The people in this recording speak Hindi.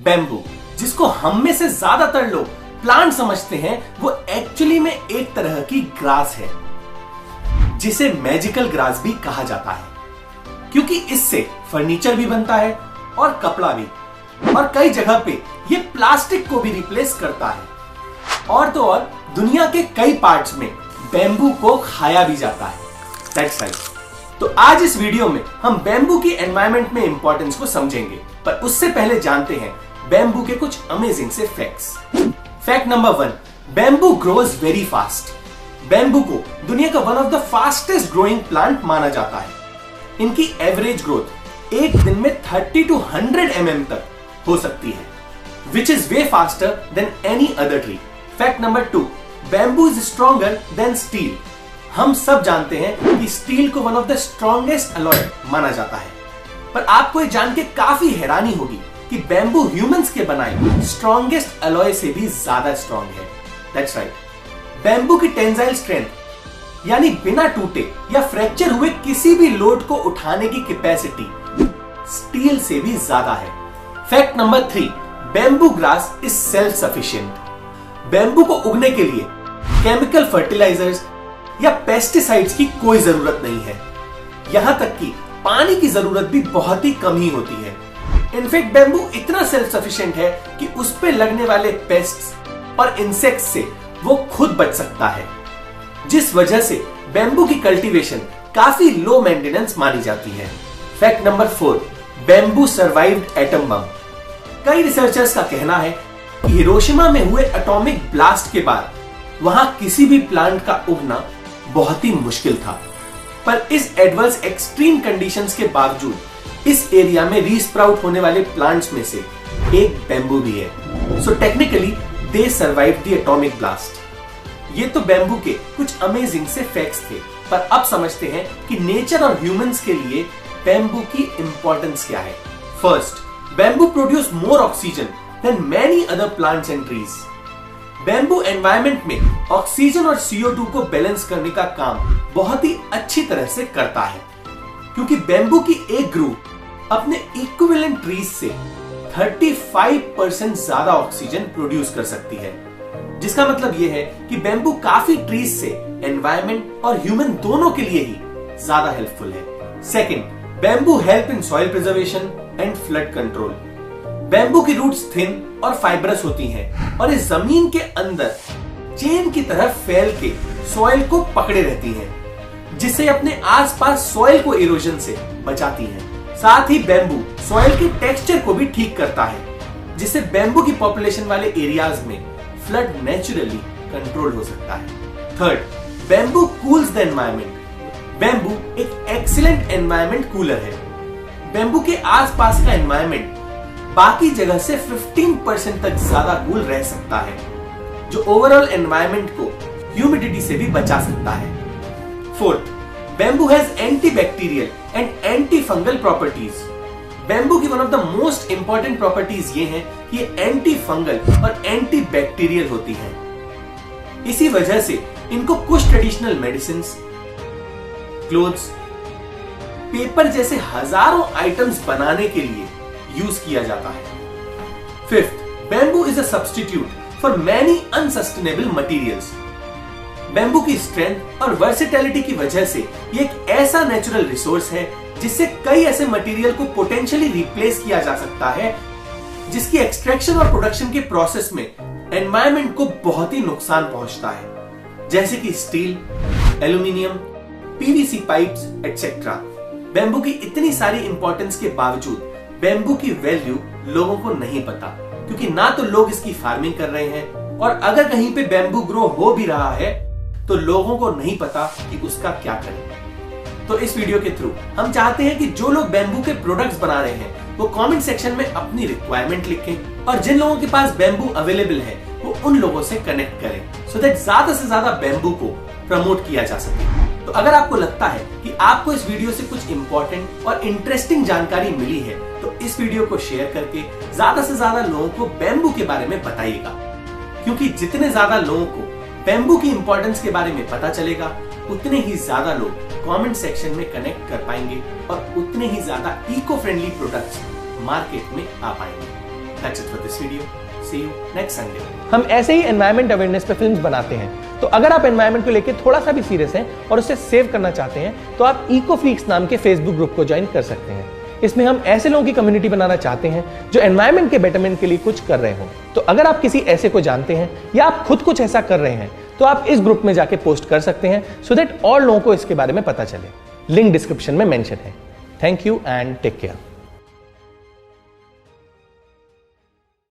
बैम्बू, जिसको हम में से ज्यादातर लोग प्लांट समझते हैं, वो एक्चुअली में एक तरह की ग्रास है जिसे मैजिकल ग्रास भी कहा जाता है, क्योंकि इससे फर्नीचर भी बनता है और कपड़ा भी, और कई जगह पे ये प्लास्टिक को भी रिप्लेस करता है। और तो और दुनिया के कई पार्ट्स में बैम्बू को खाया भी जाता है। That's right. तो आज इस वीडियो में हम बैम्बू की एनवायरनमेंट में इंपॉर्टेंस को समझेंगे, पर उससे पहले जानते हैं बैम्बू के कुछ अमेजिंग से facts. Fact number 1, bamboo grows very fast. Bamboo को दुनिया का one of the fastest growing plant माना जाता है। इनकी एवरेज ग्रोथ एक दिन में 30 to 100 mm तक हो सकती है, which is way faster than any other tree. Fact number 2, bamboo is stronger than steel. हम सब जानते हैं कि स्टील को one of the strongest alloy माना जाता है, पर आपको ये जान के काफी हैरानी होगी कि बैम्बू ह्यूमंस के बनाए स्ट्रॉन्गेस्ट अलॉय से भी ज्यादा स्ट्रॉन्ग है। That's right. बैम्बू की टेंसाइल स्ट्रेंथ यानी बिना टूटे या फ्रैक्चर हुए किसी भी लोड को उठाने की कैपेसिटी स्टील से भी ज्यादा है। Fact number 3, bamboo grass is self sufficient. Bamboo को उगने के लिए केमिकल फर्टिलाइजर्स या पेस्टिसाइड्स की कोई जरूरत नहीं है। यहां तक कि पानी की जरूरत भी बहुत ही कम ही होती है। इनफैक्ट बैम्बू इतना सेल्फ सफिशिएंट है कि उस पे लगने वाले पेस्ट्स और इंसेक्ट्स से वो खुद बच सकता है, जिस वजह से बैम्बू की कल्टीवेशन काफी लो मेंटेनेंस मानी जाती है। Fact number 4, bamboo survived atom bomb. कई रिसर्चर्स का कहना है कि हिरोशिमा में हुए एटॉमिक ब्लास्ट के बाद वहां किसी भी प्लांट का उगना बहुत ही मुश्किल था, पर इस एडवर्स एक्सट्रीम कंडीशंस के बावजूद इस एरिया में रीस्प्राउट होने वाले प्लांट्स में से एक बैम्बू भी है। So technically they survived the atomic blast. ये तो बैम्बू के कुछ अमेजिंग से फैक्ट्स थे, पर अब समझते हैं कि नेचर और ह्यूमंस के लिए बैम्बू की इंपॉर्टेंस क्या है। First, bamboo produce more oxygen than many other plants and trees. Bamboo environment में ऑक्सीजन और CO2 को बैलेंस करने का काम बहुत ही अच्छी तरह से करता है, क्योंकि बैम्बू की एक ग्रुप अपने इक्विवेलेंट ट्रीज से 35% ज्यादा ऑक्सीजन प्रोड्यूस कर सकती है, जिसका मतलब यह है कि बैम्बू काफी ट्रीज से एनवायरनमेंट और ह्यूमन दोनों के लिए ही ज्यादा हेल्पफुल है। Second, bamboo help in soil preservation and flood control. Bamboo की रूट्स थिन और फाइब्रस होती हैं और इस जमीन के अंदर चेन की तरह फैल के सॉइल को पकड़े रहती हैं, जिससे अपने आसपास सॉइल को इरोजन से बचाती हैं। साथ ही बैम्बू सॉइल के टेक्सचर को भी ठीक करता है, जिससे बैम्बू की पॉपुलेशन वाले एरियाज में फ्लड नेचुरली कंट्रोल हो सकता है। Third, bamboo cools the environment. Bamboo एक एक्सीलेंट एनवायरनमेंट कूलर है। बैम्बू के आसपास का एनवायरनमेंट बाकी जगह से 15% तक ज्यादा कूल रह सकता है, जो ओवरऑल एनवायरनमेंट को ह्यूमिडिटी से भी बचा सकता है। Fourth, bamboo has antibacterial and antifungal properties. Bamboo की one of the most important properties ये है कि ये एंटी फंगल और एंटी बैक्टीरियल होती है। इसी वजह से इनको कुछ ट्रेडिशनल मेडिसिन्स, क्लोथ्स, पेपर जैसे हजारों आइटम्स बनाने के लिए यूज किया जाता है। Fifth, bamboo is a substitute for many unsustainable materials. Bamboo की स्ट्रेंथ और वर्सेटिलिटी की वजह से ये एक ऐसा नेचुरल रिसोर्स है जिससे कई ऐसे मटेरियल को पोटेंशियली रिप्लेस किया जा सकता है, जिसकी एक्सट्रैक्शन और प्रोडक्शन के प्रोसेस में एनवायरनमेंट को बहुत ही नुकसान पहुंचता है, जैसे कि steel, aluminium, PVC pipes etcetera. Bamboo की इतनी सारी इंपॉर्टेंस के बावजूद बैम्बू की वैल्यू लोगों को नहीं पता, क्योंकि ना तो लोग इसकी फार्मिंग कर रहे हैं, और अगर कहीं पे बैम्बू ग्रो हो भी रहा है तो लोगों को नहीं पता कि उसका क्या करें। तो इस वीडियो के थ्रू हम चाहते हैं कि जो लोग बैम्बू के प्रोडक्ट्स बना रहे हैं वो कमेंट सेक्शन में अपनी रिक्वायरमेंट लिखें, और जिन लोगों के पास बैम्बू अवेलेबल है वो उन लोगों से कनेक्ट करें, सो दैट ज्यादा से ज्यादा बैम्बू को प्रमोट किया जा सके। तो अगर आपको लगता है कि आपको इस वीडियो से कुछ इंपॉर्टेंट और इंटरेस्टिंग जानकारी मिली है, तो इस वीडियो को शेयर करके ज्यादा से ज्यादा लोगों को बैम्बू के बारे में बताइएगा, क्योंकि जितने ज्यादा लोगों को बैम्बू की इंपॉर्टेंस के बारे में पता चलेगा, उतने ही ज्यादा लोग कमेंट सेक्शन में कनेक्ट कर पाएंगे और उतने ही ज्यादा इको फ्रेंडली प्रोडक्ट्स मार्केट में आ पाएंगे। That's it for this video. See you next Sunday. हम ऐसे ही एनवायरमेंट अवेयरनेस पे फिल्म्स बनाते हैं, तो अगर आप एनवायरमेंट को लेकर थोड़ा सा भी सीरियस हैं और उसे सेव करना चाहते हैं तो आप इको फ्रीक्स नाम के फेसबुक ग्रुप को ज्वाइन कर सकते हैं। इसमें हम ऐसे लोगों की कम्युनिटी बनाना चाहते हैं जो एनवायरमेंट के बेटरमेंट के लिए कुछ कर रहे हो। तो अगर आप किसी ऐसे को जानते हैं या आप खुद कुछ ऐसा कर रहे हैं तो आप इस ग्रुप में जाके पोस्ट कर सकते हैं सो दैट और लोगों को इसके बारे में पता चले। लिंक डिस्क्रिप्शन में मेंशन है। Thank you and take care.